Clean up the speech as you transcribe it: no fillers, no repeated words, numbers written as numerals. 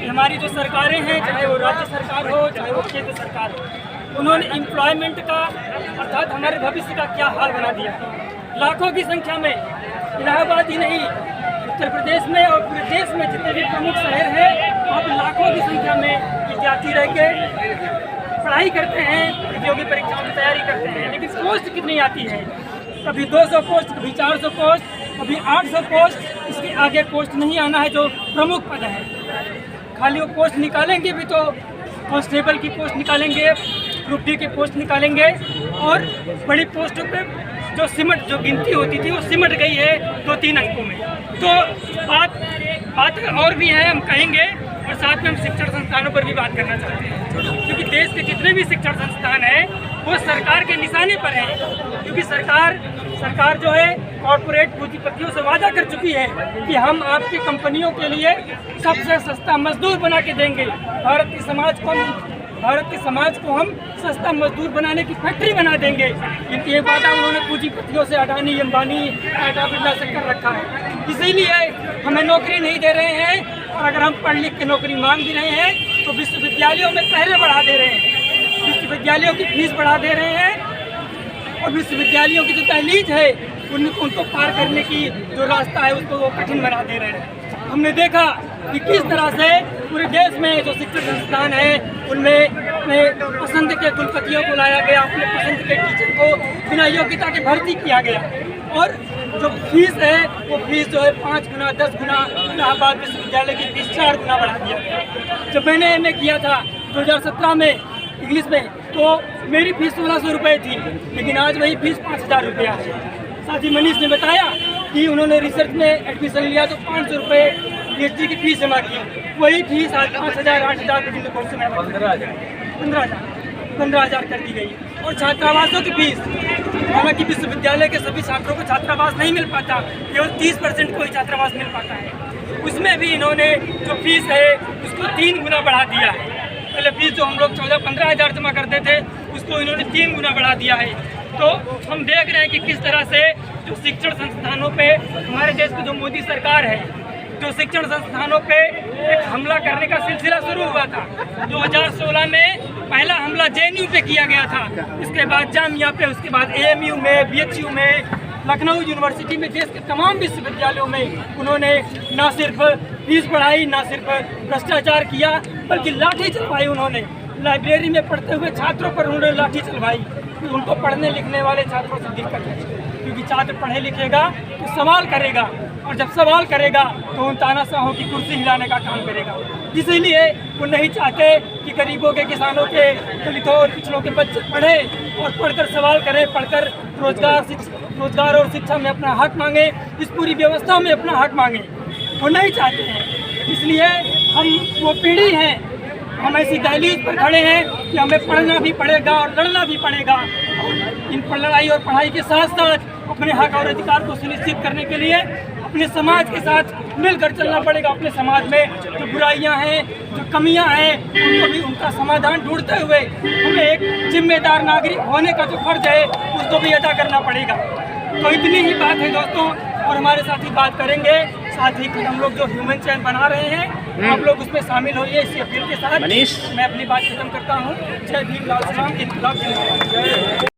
हमारी जो सरकारें हैं, चाहे वो राज्य सरकार हो चाहे वो केंद्र सरकार हो, उन्होंने एम्प्लॉयमेंट का अर्थात हमारे भविष्य का क्या हाल बना दिया। लाखों की संख्या में इलाहाबाद ही नहीं, उत्तर प्रदेश में और पूरे देश में जितने भी प्रमुख शहर हैं वहाँ पर लाखों की संख्या में विद्यार्थी रह के पढ़ाई करते हैं, प्रतियोगी परीक्षाओं की तैयारी करते हैं। लेकिन पोस्ट कितनी आती है? कभी 200 पोस्ट, कभी 400 पोस्ट, कभी 800 पोस्ट। इसके आगे पोस्ट नहीं आना है जो प्रमुख पद है। खाली वो पोस्ट निकालेंगे भी तो कांस्टेबल की पोस्ट निकालेंगे, ग्रुप डी की पोस्ट निकालेंगे, और बड़ी पोस्टों पे जो गिनती होती थी वो सिमट गई है 2-3 अंकों में। तो बात और भी है, हम कहेंगे, और साथ में हम शिक्षण संस्थानों पर भी बात करना चाहते हैं, क्योंकि देश के जितने भी शिक्षण संस्थान हैं वो सरकार के निशाने पर हैं। क्योंकि सरकार जो है कॉरपोरेट पूंजीपतियों से वादा कर चुकी है कि हम आपकी कंपनियों के लिए सबसे सस्ता मजदूर बना के देंगे। भारत के समाज को हम सस्ता मजदूर बनाने की फैक्ट्री बना देंगे। क्योंकि ये वादा उन्होंने पूंजीपतियों से अडानी, अंबानी, टाटा, बिरला से कर रखा है। इसीलिए हमें नौकरी नहीं दे रहे हैं, और अगर हम पढ़ लिख के नौकरी मांग भी रहे हैं तो विश्वविद्यालयों में पहले बढ़ा दे रहे हैं, विश्वविद्यालयों की फीस बढ़ा दे रहे हैं, और विश्वविद्यालयों की जो दहलीज है उनको पार करने की जो रास्ता है उसको वो कठिन बना दे रहे हैं। हमने देखा कि किस तरह से पूरे देश में जो शिक्षण संस्थान है उनमें अपने पसंद के कुलपतियों को लाया गया, अपने पसंद के टीचर को बिना योग्यता के भर्ती किया गया, और जो फीस है वो फीस जो है 5 गुना 10 गुना, इलाहाबाद विश्वविद्यालय की फीस 4 गुना बढ़ा दिया गया। जब मैंने एमए किया था 2017 में इंग्लिश में, तो मेरी फीस 1600 रुपये थी, लेकिन आज वही फीस 5000 रुपया है। साथी मनीष ने बताया कि उन्होंने रिसर्च में एडमिशन लिया तो 500 रुपये पीएचडी की फीस जमा की, वही फीस आज 5000, 8000 विभिन्न कोर्स में 15,000 कर दी गई। और छात्रावासों की फीस, हालांकि विश्वविद्यालय के सभी छात्रों को छात्रावास नहीं मिल पाता, केवल 30% को ही छात्रावास मिल पाता है। उसमें भी इन्होंने जो फीस है उसको 3 गुना बढ़ा दिया है। पहले फीस जो हम लोग 14-15 हज़ार जमा करते थे उसको इन्होंने 3 गुना बढ़ा दिया है। तो हम देख रहे हैं कि किस तरह से जो शिक्षण संस्थानों पे हमारे देश की जो मोदी सरकार है, जो शिक्षण संस्थानों पे एक हमला करने का सिलसिला शुरू हुआ था। 2016 में पहला हमला जेएनयू पे किया गया था, इसके बाद जामिया पे, उसके बाद एएमयू में, बीएचयू में, लखनऊ यूनिवर्सिटी में, देश के तमाम विश्वविद्यालयों में उन्होंने ना सिर्फ फीस बढ़ाई, ना सिर्फ भ्रष्टाचार किया, बल्कि लाठी चलवाई। उन्होंने लाइब्रेरी में पढ़ते हुए छात्रों पर उन्होंने लाठी चलवाई। उनको पढ़ने लिखने वाले छात्रों से दिक्कत है, क्योंकि छात्र पढ़े लिखेगा तो सवाल करेगा, और जब सवाल करेगा तो उन तानाशाहों की कुर्सी हिलाने का काम करेगा। इसीलिए वो नहीं चाहते कि गरीबों के, किसानों के, दलितों और पिछड़ों के बच्चे पढ़े और पढ़कर सवाल करें, पढ़कर रोजगार और शिक्षा में अपना हक मांगे, इस पूरी व्यवस्था में अपना हक मांगे। वो नहीं चाहते हैं। इसलिए हम वो पीढ़ी हैं, हम ऐसी दहलीज पर खड़े हैं कि हमें पढ़ना भी पड़ेगा और लड़ना भी पड़ेगा। इन लड़ाई और पढ़ाई के साथ साथ अपने हक और अधिकार को सुनिश्चित करने के लिए अपने समाज के साथ मिलकर चलना पड़ेगा। अपने समाज में जो बुराइयां हैं, जो कमियां हैं, उनको भी उनका समाधान ढूंढते हुए हमें एक जिम्मेदार नागरिक होने का जो फर्ज है उसको भी अदा करना पड़ेगा। तो इतनी ही बात है दोस्तों, और हमारे साथी बात करेंगे। साथ ही हम लोग जो ह्यूमन चैन बना रहे हैं, आप लोग उसमें शामिल होइए, इसी अपील के साथ मैं अपनी बात खत्म करता हूँ। जय भीम, लाल सलाम, इनकलाब जिंदाबाद।